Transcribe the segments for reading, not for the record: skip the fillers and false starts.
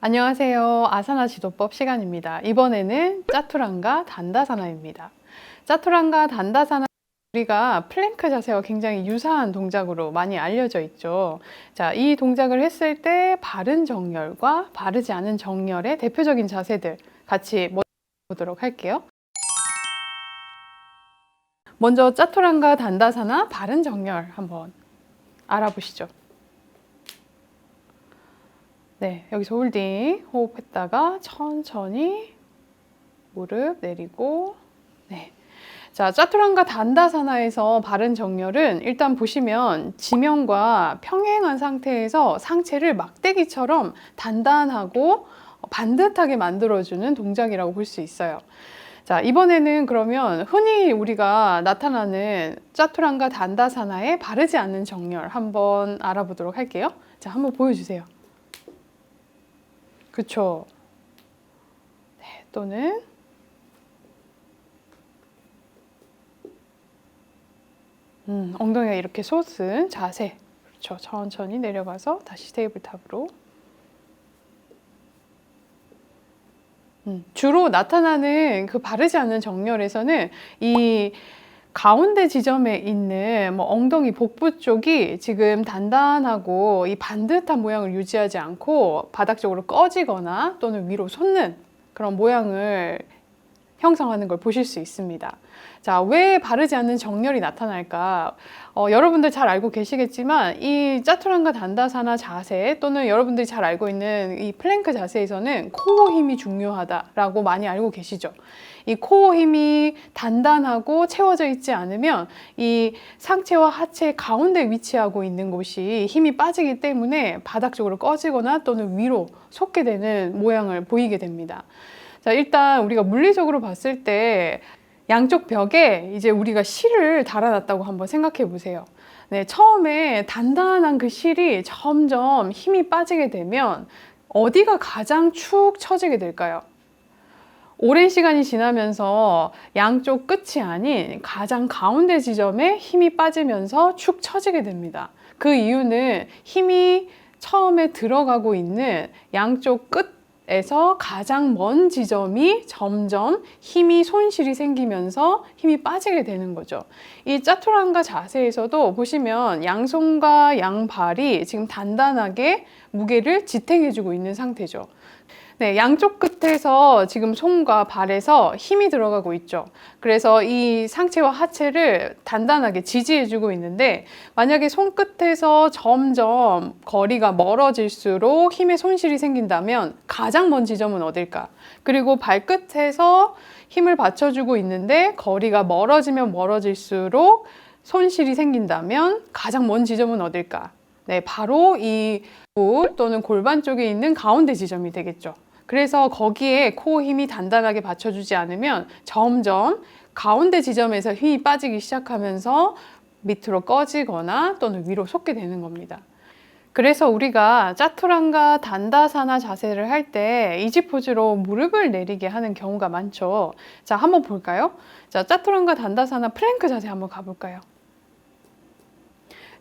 안녕하세요. 아사나 지도법 시간입니다. 이번에는 짜투란가 단다사나입니다. 짜투란가 단다사나 우리가 플랭크 자세와 굉장히 유사한 동작으로 많이 알려져 있죠. 자, 이 동작을 했을 때 바른 정렬과 바르지 않은 정렬의 대표적인 자세들 같이 보도록 할게요. 먼저 짜투란가 단다사나 바른 정렬 한번 알아보시죠. 네, 여기서 홀딩 호흡했다가 천천히 무릎 내리고, 네. 자, 짜투란가 단다사나에서 바른 정렬은 일단 보시면 지면과 평행한 상태에서 상체를 막대기처럼 단단하고 반듯하게 만들어주는 동작이라고 볼 수 있어요. 자, 이번에는 그러면 흔히 우리가 나타나는 짜투란가 단다사나의 바르지 않는 정렬 한번 알아보도록 할게요. 자, 한번 보여주세요. 그쵸? 네, 또는 엉덩이가 이렇게 솟은 자세. 그렇죠. 천천히 내려가서 다시 테이블탑으로. 주로 나타나는 그 바르지 않는 정렬에서는 이 가운데 지점에 있는 엉덩이 복부 쪽이 지금 단단하고 이 반듯한 모양을 유지하지 않고 바닥 쪽으로 꺼지거나 또는 위로 솟는 그런 모양을 형성하는 걸 보실 수 있습니다. 자, 왜 바르지 않는 정렬이 나타날까? 여러분들 잘 알고 계시겠지만 이 짜투란가 단다사나 자세 또는 여러분들이 잘 알고 있는 이 플랭크 자세에서는 코어 힘이 중요하다라고 많이 알고 계시죠? 이 코어 힘이 단단하고 채워져 있지 않으면 이 상체와 하체 가운데 위치하고 있는 곳이 힘이 빠지기 때문에 바닥 쪽으로 꺼지거나 또는 위로 솟게 되는 모양을 보이게 됩니다. 자, 일단 우리가 물리적으로 봤을 때 양쪽 벽에 이제 우리가 실을 달아놨다고 한번 생각해 보세요. 네, 처음에 단단한 그 실이 점점 힘이 빠지게 되면 어디가 가장 축 처지게 될까요? 오랜 시간이 지나면서 양쪽 끝이 아닌 가장 가운데 지점에 힘이 빠지면서 축 처지게 됩니다. 그 이유는 힘이 처음에 들어가고 있는 양쪽 끝에서 가장 먼 지점이 점점 힘이 손실이 생기면서 힘이 빠지게 되는 거죠. 이 짜투란가 자세에서도 보시면 양손과 양발이 지금 단단하게 무게를 지탱해주고 있는 상태죠. 네, 양쪽 끝에서 지금 손과 발에서 힘이 들어가고 있죠. 그래서 이 상체와 하체를 단단하게 지지해주고 있는데 만약에 손끝에서 점점 거리가 멀어질수록 힘의 손실이 생긴다면 가장 먼 지점은 어딜까? 그리고 발끝에서 힘을 받쳐주고 있는데 거리가 멀어지면 멀어질수록 손실이 생긴다면 가장 먼 지점은 어딜까? 네, 바로 이 부 또는 골반 쪽에 있는 가운데 지점이 되겠죠. 그래서 거기에 코어 힘이 단단하게 받쳐주지 않으면 점점 가운데 지점에서 힘이 빠지기 시작하면서 밑으로 꺼지거나 또는 위로 솟게 되는 겁니다. 그래서 우리가 짜투란가 단다사나 자세를 할 때 이지 포즈로 무릎을 내리게 하는 경우가 많죠. 자, 한번 볼까요? 자, 짜투란가 단다사나 플랭크 자세 한번 가볼까요?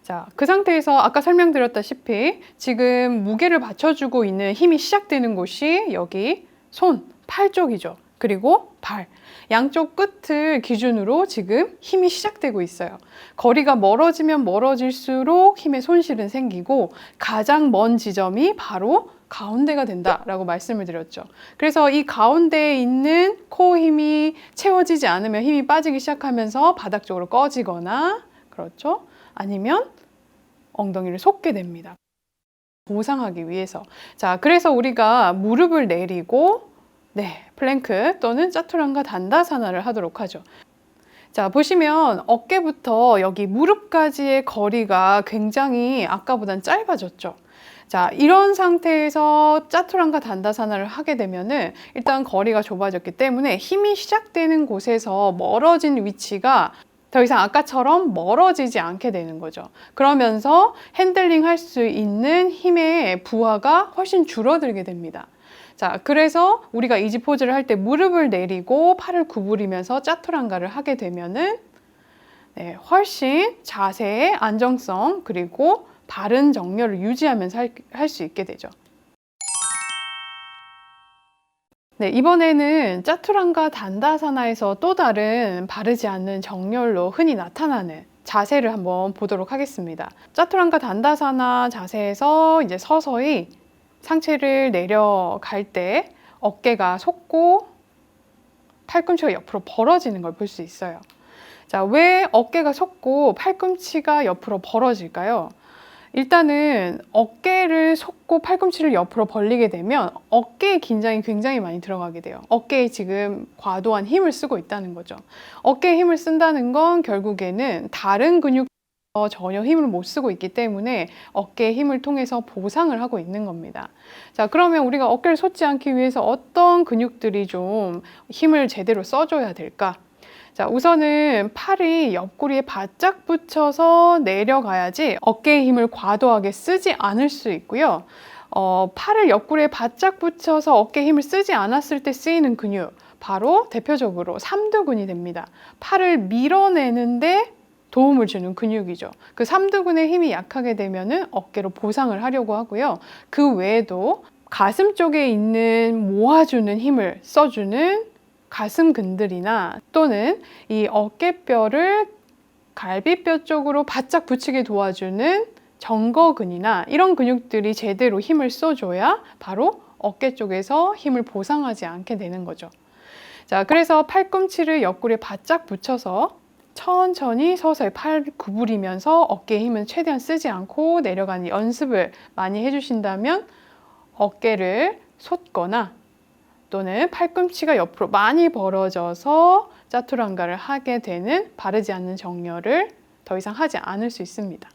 자, 그 상태에서 아까 설명드렸다시피 지금 무게를 받쳐주고 있는 힘이 시작되는 곳이 여기 손, 팔 쪽이죠. 그리고 발, 양쪽 끝을 기준으로 지금 힘이 시작되고 있어요. 거리가 멀어지면 멀어질수록 힘의 손실은 생기고 가장 먼 지점이 바로 가운데가 된다라고 말씀을 드렸죠. 그래서 이 가운데에 있는 코어 힘이 채워지지 않으면 힘이 빠지기 시작하면서 바닥 쪽으로 꺼지거나, 그렇죠? 아니면 엉덩이를 솟게 됩니다. 보상하기 위해서. 자, 그래서 우리가 무릎을 내리고 플랭크 또는 짜투란가 단다사나를 하도록 하죠. 자, 보시면 어깨부터 여기 무릎까지의 거리가 굉장히 아까보단 짧아졌죠. 자, 이런 상태에서 짜투란가 단다사나를 하게 되면은 일단 거리가 좁아졌기 때문에 힘이 시작되는 곳에서 멀어진 위치가 더 이상 아까처럼 멀어지지 않게 되는 거죠. 그러면서 핸들링 할 수 있는 힘의 부하가 훨씬 줄어들게 됩니다. 자, 그래서 우리가 이지 포즈를 할 때 무릎을 내리고 팔을 구부리면서 짜투란가를 하게 되면은 훨씬 자세의 안정성 그리고 바른 정렬을 유지하면서 할 수 있게 되죠. 네, 이번에는 짜투란가 단다사나에서 또 다른 바르지 않는 정렬로 흔히 나타나는 자세를 한번 보도록 하겠습니다. 짜투란가 단다사나 자세에서 이제 서서히 상체를 내려갈 때 어깨가 솟고 팔꿈치가 옆으로 벌어지는 걸 볼 수 있어요. 자, 왜 어깨가 솟고 팔꿈치가 옆으로 벌어질까요? 일단은 어깨를 솟고 팔꿈치를 옆으로 벌리게 되면 어깨의 긴장이 굉장히 많이 들어가게 돼요. 어깨에 지금 과도한 힘을 쓰고 있다는 거죠. 어깨에 힘을 쓴다는 건 결국에는 다른 근육에 전혀 힘을 못 쓰고 있기 때문에 어깨의 힘을 통해서 보상을 하고 있는 겁니다. 자, 그러면 우리가 어깨를 솟지 않기 위해서 어떤 근육들이 좀 힘을 제대로 써줘야 될까? 자, 우선은 팔이 옆구리에 바짝 붙여서 내려가야지 어깨의 힘을 과도하게 쓰지 않을 수 있고요. 팔을 옆구리에 바짝 붙여서 어깨에 힘을 쓰지 않았을 때 쓰이는 근육, 바로 대표적으로 삼두근이 됩니다. 팔을 밀어내는데 도움을 주는 근육이죠. 그 삼두근의 힘이 약하게 되면은 어깨로 보상을 하려고 하고요. 그 외에도 가슴 쪽에 있는 모아주는 힘을 써주는 가슴 근들이나 또는 이 어깨뼈를 갈비뼈 쪽으로 바짝 붙이게 도와주는 정거근이나 이런 근육들이 제대로 힘을 써줘야 바로 어깨 쪽에서 힘을 보상하지 않게 되는 거죠. 자, 그래서 팔꿈치를 옆구리에 바짝 붙여서 천천히 서서히 팔 구부리면서 어깨에 힘은 최대한 쓰지 않고 내려가는 연습을 많이 해주신다면 어깨를 솟거나 또는 팔꿈치가 옆으로 많이 벌어져서 짜투란가를 하게 되는 바르지 않는 정렬을 더 이상 하지 않을 수 있습니다.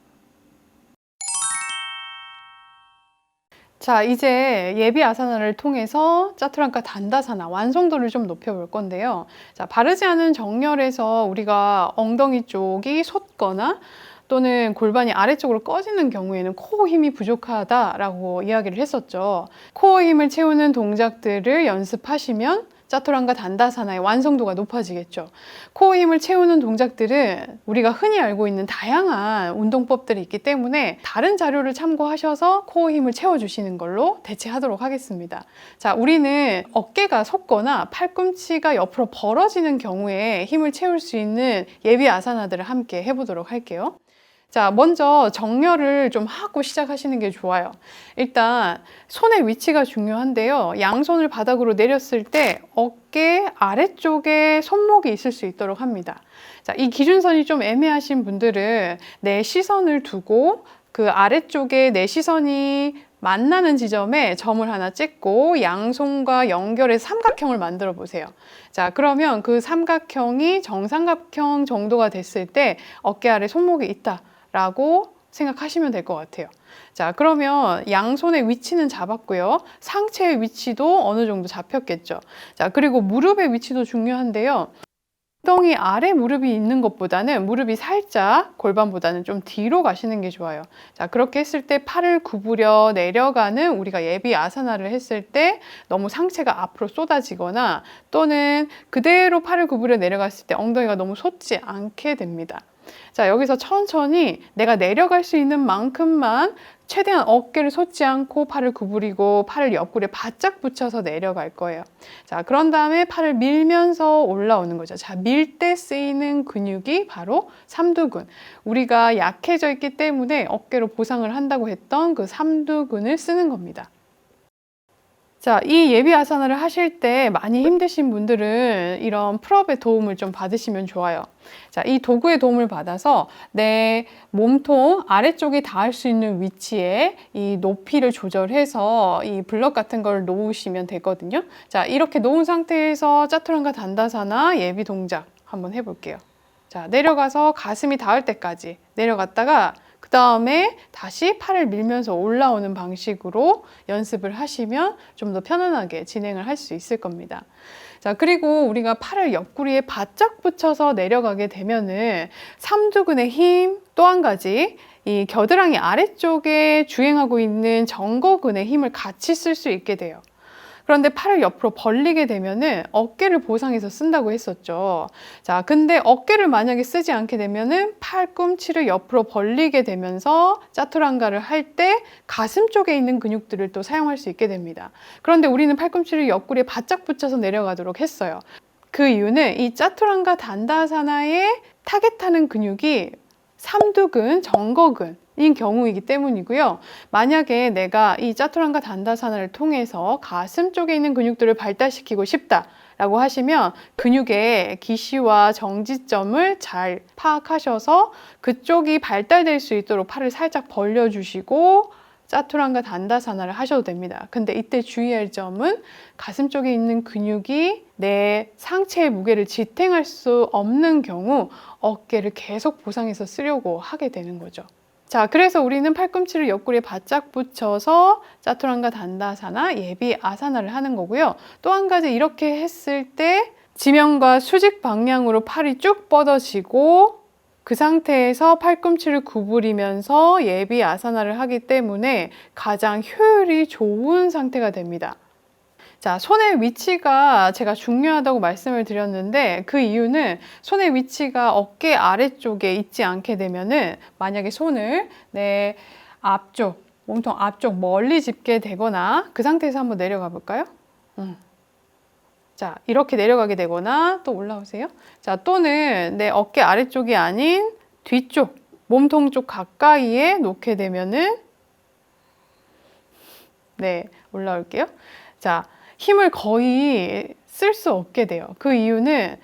자, 이제 예비 아사나를 통해서 짜투란가 단다사나 완성도를 좀 높여볼 건데요. 자, 바르지 않은 정렬에서 우리가 엉덩이 쪽이 솟거나 또는 골반이 아래쪽으로 꺼지는 경우에는 코어 힘이 부족하다라고 이야기를 했었죠. 코어 힘을 채우는 동작들을 연습하시면 짜투란가 단다사나의 완성도가 높아지겠죠. 코어 힘을 채우는 동작들은 우리가 흔히 알고 있는 다양한 운동법들이 있기 때문에 다른 자료를 참고하셔서 코어 힘을 채워주시는 걸로 대체하도록 하겠습니다. 자, 우리는 어깨가 솟거나 팔꿈치가 옆으로 벌어지는 경우에 힘을 채울 수 있는 예비 아사나들을 함께 해보도록 할게요. 자, 먼저 정렬을 좀 하고 시작하시는 게 좋아요. 일단 손의 위치가 중요한데요. 양손을 바닥으로 내렸을 때 어깨 아래쪽에 손목이 있을 수 있도록 합니다. 자, 이 기준선이 좀 애매하신 분들은 내 시선을 두고 그 아래쪽에 내 시선이 만나는 지점에 점을 하나 찍고 양손과 연결해서 삼각형을 만들어 보세요. 자, 그러면 그 삼각형이 정삼각형 정도가 됐을 때 어깨 아래 손목이 있다 라고 생각하시면 될 것 같아요. 자, 그러면 양손의 위치는 잡았고요. 상체의 위치도 어느 정도 잡혔겠죠. 자, 그리고 무릎의 위치도 중요한데요. 엉덩이 아래 무릎이 있는 것보다는 무릎이 살짝 골반보다는 좀 뒤로 가시는 게 좋아요. 자, 그렇게 했을 때 팔을 구부려 내려가는 우리가 예비 아사나를 했을 때 너무 상체가 앞으로 쏟아지거나 또는 그대로 팔을 구부려 내려갔을 때 엉덩이가 너무 솟지 않게 됩니다. 자, 여기서 천천히 내가 내려갈 수 있는 만큼만 최대한 어깨를 솟지 않고 팔을 구부리고 팔을 옆구리에 바짝 붙여서 내려갈 거예요. 자, 그런 다음에 팔을 밀면서 올라오는 거죠. 자, 밀 때 쓰이는 근육이 바로 삼두근. 우리가 약해져 있기 때문에 어깨로 보상을 한다고 했던 그 삼두근을 쓰는 겁니다. 자, 이 예비 아사나를 하실 때 많이 힘드신 분들은 이런 풀업의 도움을 좀 받으시면 좋아요. 자, 이 도구의 도움을 받아서 내 몸통 아래쪽에 닿을 수 있는 위치에 이 높이를 조절해서 이 블럭 같은 걸 놓으시면 되거든요. 자, 이렇게 놓은 상태에서 짜투란가 단다사나 예비 동작 한번 해볼게요. 자, 내려가서 가슴이 닿을 때까지 내려갔다가 그 다음에 다시 팔을 밀면서 올라오는 방식으로 연습을 하시면 좀 더 편안하게 진행을 할 수 있을 겁니다. 자, 그리고 우리가 팔을 옆구리에 바짝 붙여서 내려가게 되면은 삼두근의 힘, 또 한 가지 이 겨드랑이 아래쪽에 주행하고 있는 정거근의 힘을 같이 쓸 수 있게 돼요. 그런데 팔을 옆으로 벌리게 되면은 어깨를 보상해서 쓴다고 했었죠. 자, 근데 어깨를 만약에 쓰지 않게 되면은 팔꿈치를 옆으로 벌리게 되면서 짜투랑가를 할 때 가슴 쪽에 있는 근육들을 또 사용할 수 있게 됩니다. 그런데 우리는 팔꿈치를 옆구리에 바짝 붙여서 내려가도록 했어요. 그 이유는 이 짜투랑가 단다사나의 타겟하는 근육이 삼두근, 정거근인 경우이기 때문이고요. 만약에 내가 이 짜투랑가 단다사나를 통해서 가슴 쪽에 있는 근육들을 발달시키고 싶다라고 하시면 근육의 기시와 정지점을 잘 파악하셔서 그쪽이 발달될 수 있도록 팔을 살짝 벌려주시고 짜투랑가 단다사나를 하셔도 됩니다. 근데 이때 주의할 점은 가슴 쪽에 있는 근육이 내 상체의 무게를 지탱할 수 없는 경우 어깨를 계속 보상해서 쓰려고 하게 되는 거죠. 자, 그래서 우리는 팔꿈치를 옆구리에 바짝 붙여서 짜투랑가 단다사나 예비 아사나를 하는 거고요. 또 한 가지 이렇게 했을 때 지면과 수직 방향으로 팔이 쭉 뻗어지고 그 상태에서 팔꿈치를 구부리면서 예비 아사나를 하기 때문에 가장 효율이 좋은 상태가 됩니다. 자, 손의 위치가 제가 중요하다고 말씀을 드렸는데 그 이유는 손의 위치가 어깨 아래쪽에 있지 않게 되면은 만약에 손을 내 앞쪽, 몸통 앞쪽 멀리 짚게 되거나 그 상태에서 한번 내려가 볼까요? 자, 이렇게 내려가게 되거나 또 올라오세요. 자, 또는 내 어깨 아래쪽이 아닌 뒤쪽, 몸통 쪽 가까이에 놓게 되면은 네, 올라올게요. 자, 힘을 거의 쓸 수 없게 돼요. 그 이유는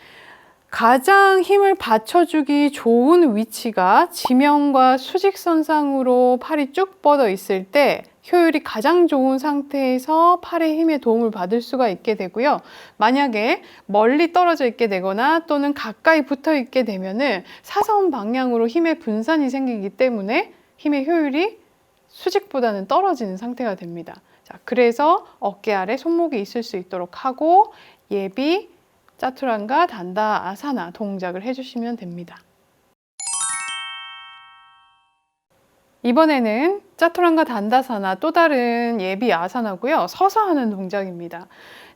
가장 힘을 받쳐주기 좋은 위치가 지면과 수직선상으로 팔이 쭉 뻗어 있을 때 효율이 가장 좋은 상태에서 팔의 힘에 도움을 받을 수가 있게 되고요. 만약에 멀리 떨어져 있게 되거나 또는 가까이 붙어 있게 되면은 사선 방향으로 힘의 분산이 생기기 때문에 힘의 효율이 수직보다는 떨어지는 상태가 됩니다. 자, 그래서 어깨 아래 손목이 있을 수 있도록 하고 예비 짜투랑가 단다 아사나 동작을 해주시면 됩니다. 이번에는 짜투랑가 단다사나 또 다른 예비 아사나고요. 서서 하는 동작입니다.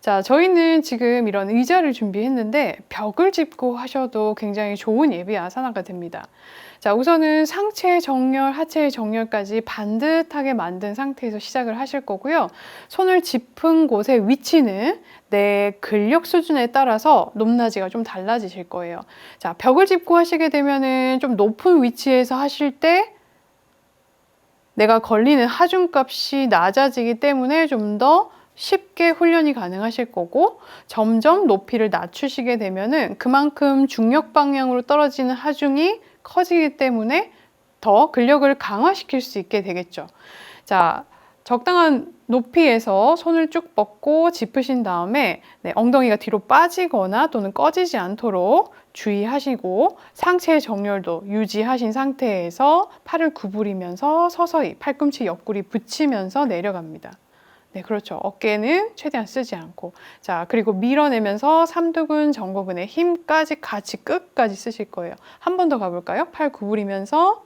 자, 저희는 지금 이런 의자를 준비했는데 벽을 짚고 하셔도 굉장히 좋은 예비 아사나가 됩니다. 자, 우선은 상체 정렬, 하체 정렬까지 반듯하게 만든 상태에서 시작을 하실 거고요. 손을 짚은 곳의 위치는 내 근력 수준에 따라서 높낮이가 좀 달라지실 거예요. 자, 벽을 짚고 하시게 되면은 좀 높은 위치에서 하실 때 내가 걸리는 하중값이 낮아지기 때문에 좀 더 쉽게 훈련이 가능하실 거고 점점 높이를 낮추시게 되면은 그만큼 중력 방향으로 떨어지는 하중이 커지기 때문에 더 근력을 강화시킬 수 있게 되겠죠. 자, 적당한 높이에서 손을 쭉 뻗고 짚으신 다음에 엉덩이가 뒤로 빠지거나 또는 꺼지지 않도록 주의하시고 상체 정렬도 유지하신 상태에서 팔을 구부리면서 서서히 팔꿈치 옆구리 붙이면서 내려갑니다. 네, 그렇죠. 어깨는 최대한 쓰지 않고. 자, 그리고 밀어내면서 삼두근, 정거근의 힘까지 같이 끝까지 쓰실 거예요. 한 번 더 가볼까요? 팔 구부리면서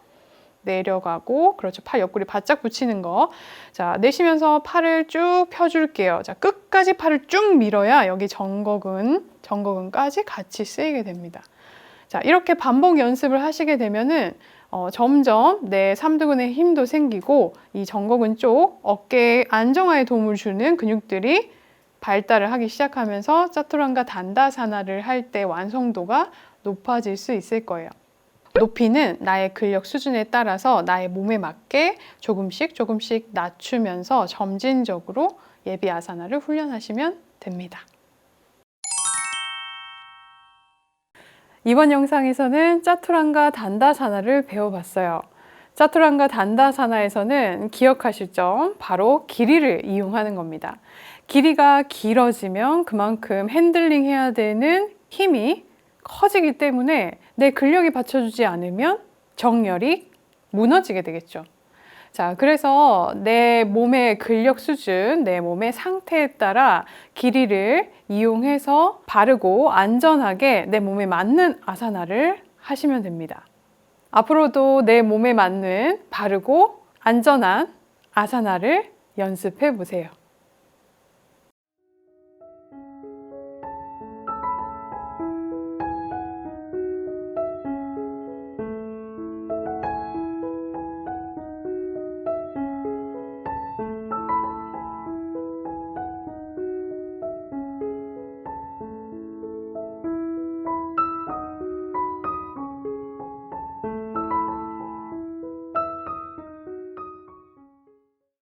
내려가고, 그렇죠. 팔 옆구리 바짝 붙이는 거. 자, 내쉬면서 팔을 쭉 펴줄게요. 자, 끝까지 팔을 쭉 밀어야 여기 정거근까지 같이 쓰이게 됩니다. 자, 이렇게 반복 연습을 하시게 되면은 점점 내 삼두근에 힘도 생기고 이 정거근 쪽 어깨 안정화에 도움을 주는 근육들이 발달을 하기 시작하면서 짜투랑가 단다사나를 할 때 완성도가 높아질 수 있을 거예요. 높이는 나의 근력 수준에 따라서 나의 몸에 맞게 조금씩 낮추면서 점진적으로 예비 아사나를 훈련하시면 됩니다. 이번 영상에서는 짜투랑가 단다사나를 배워봤어요. 짜투랑가 단다사나에서는 기억하실 점 바로 길이를 이용하는 겁니다. 길이가 길어지면 그만큼 핸들링 해야 되는 힘이 커지기 때문에 내 근력이 받쳐주지 않으면 정렬이 무너지게 되겠죠. 자, 그래서 내 몸의 근력 수준, 내 몸의 상태에 따라 길이를 이용해서 바르고 안전하게 내 몸에 맞는 아사나를 하시면 됩니다. 앞으로도 내 몸에 맞는 바르고 안전한 아사나를 연습해 보세요.